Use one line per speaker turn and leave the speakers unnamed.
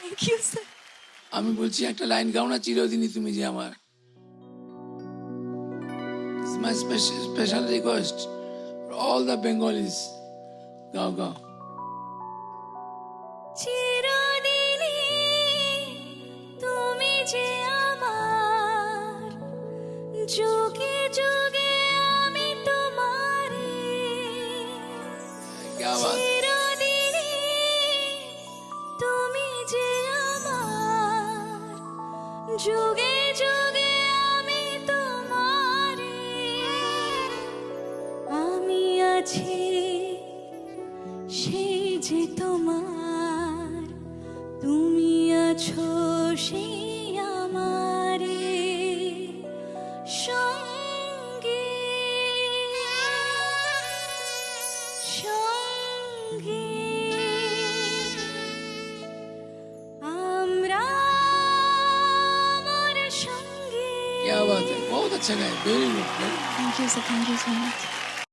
Thank you sir.
আমি বলছি একটা লাইন গাও না, চিরদিনই তুমি যে আমার। It's my special request for all the Bengalis. গাও গাও।
চিরদিনই তুমি যে আমার, যুগে যুগে আমি তোমারে।
क्या बात।
চিরদিনই তুমি যে আমার, যুগে যুগে আমি তোমারে। আমি আছি সেই যে তোমার, তুমি আছো সেই আমারে সঙ্গে সঙ্গে। আমরা আমার সঙ্গে।
क्या बात है, बहुत अच्छा गाया, very good.
Thank you sir, thank you so much.